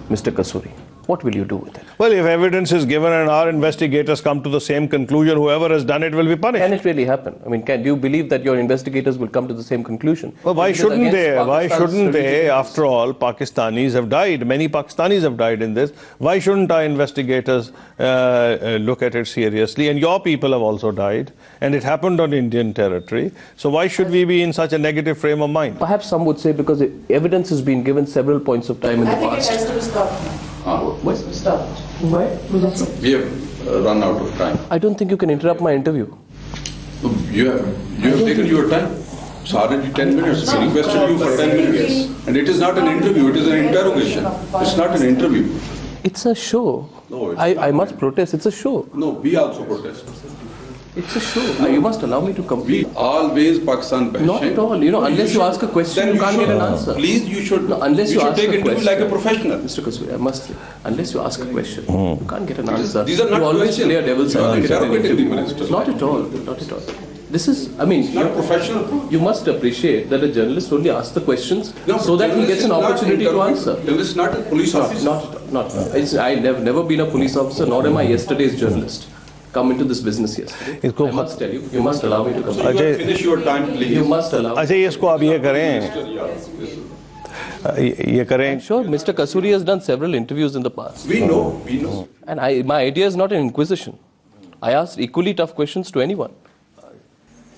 Mr. Kasuri. What will you do with it? Well, if evidence is given and our investigators come to the same conclusion, whoever has done it will be punished. Can it really happen? I mean, do you believe that your investigators will come to the same conclusion? Well, why shouldn't they? Why shouldn't they? After all, Pakistanis have died. Many Pakistanis have died in this. Why shouldn't our investigators look at it seriously? And your people have also died, and it happened on Indian territory. So why should we be in such a negative frame of mind? Perhaps some would say because evidence has been given several points of time in the past. I think it has to stop now. What's stop? Why? We have run out of time. I don't think you can interrupt my interview. You have taken your time. It's already 10 minutes. We requested you for 10 minutes. And it is not an interview, it is an interrogation. It's not an interview. It's a show. No, it's I must protest. It's a show. No, we also protest. It's a show. You must allow me to complete. We always Pakistan bashing. Not at all. Unless you ask a question, you can't get an answer. Please, you should. No, unless you ask take a it question, like a professional. Mr. Kasuri, I must say, unless you ask a question, you can't get an answer. These are not you always questions. play a devil's You are advocate. interrogating the minister. Not at all. Not at all. This is, I mean, Not professional. you must appreciate that a journalist only asks the questions No, so that he gets an opportunity to answer. Journalist is not a police officer. Not. I've never been a police officer, nor am I yesterday's journalist. Come into this business yesterday. I must tell you, you must allow me to come. You have finish your time, please. You must allow. अच्छा ये इसको अब ये करें I'm sure Mr. Kasuri has done several interviews in the past. We know. And my idea is not an inquisition. I asked equally tough questions to anyone.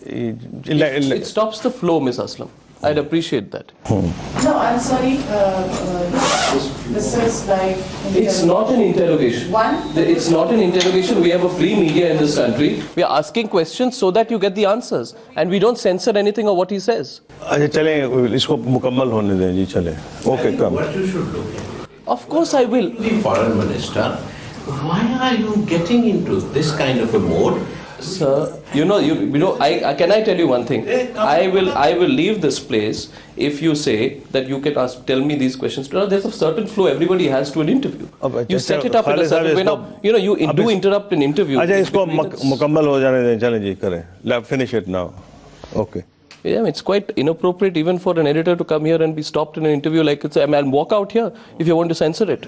It stops the flow, Ms. Aslam. I'd appreciate that. No, I'm sorry. This is like. It's not an interrogation. It's not an interrogation. We have a free media in this country. We are asking questions so that you get the answers. And we don't censor anything of what he says. अच्छा चलें इसको मुकम्मल होने दें जी चलें. Okay, come. What you should look at. Of course I will. The foreign minister, why are you getting into this kind of a mode? Sir, can I tell you one thing? I will leave this place if you say that you can tell me these questions. There's a certain flow everybody has to an interview. You set it up in a certain way. Now, you do interrupt an interview. अच्छा इसको मुकम्मल हो जाने दें चलें जी करें. Finish it now. Okay. Yeah, it's quite inappropriate even for an editor to come here and be stopped in an interview like it's and walk out here if you want to censor it.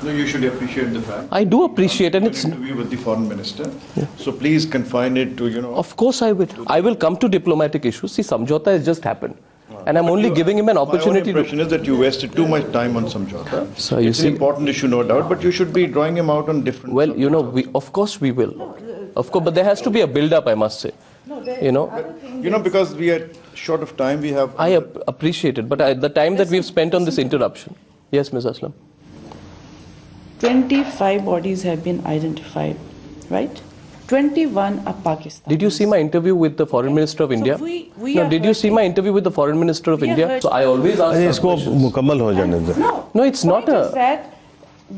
No, you should appreciate the fact. I do appreciate, and it's an interview with the foreign minister. Yeah. So please confine it to Of course I will. I will come to diplomatic issues. See, Samjhauta has just happened, and I'm only giving him an opportunity. My impression is that you wasted too much time on Samjhauta. So you it's an important issue, no doubt, but you should be drawing him out on different. Well, of course we will. Of course, but there has to be a build-up, I must say. Because we are short of time, we have. I appreciate it, but the time that we've spent on this interruption. Yes, Ms. Aslam. 25 bodies have been identified, right? 21 are Pakistan. Did you see my interview with the Foreign Minister of India? Did you see my interview with the Foreign Minister of India? So I always ask questions. No, it's not a... that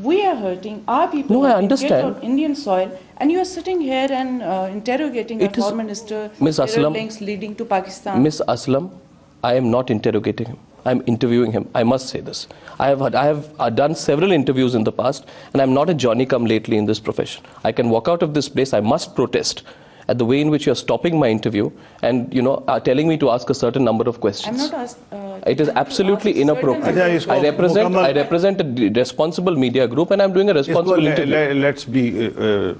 we are hurting, our people no, I understand. On Indian soil, and you are sitting here and interrogating a foreign minister. Ms. Aslam, links leading to Pakistan. Ms. Aslam, I am not interrogating him. I'm interviewing him. I must say this. I have done several interviews in the past, and I'm not a Johnny-come-lately in this profession. I can walk out of this place. I must protest at the way in which you're stopping my interview and telling me to ask a certain number of questions. I'm not asked. It is absolutely inappropriate. I represent a responsible media group, and I'm doing a responsible interview.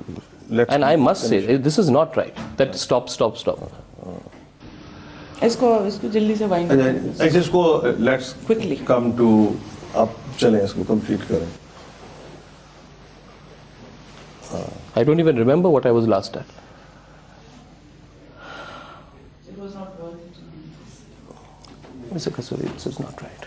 And I must say, this is not right. That stop. इसको जल्दी से wind इसको let's quickly come to अब चलें इसको complete करें. I don't even remember what I was last at. It was not worth it. Mr. Kasuri, this is not right.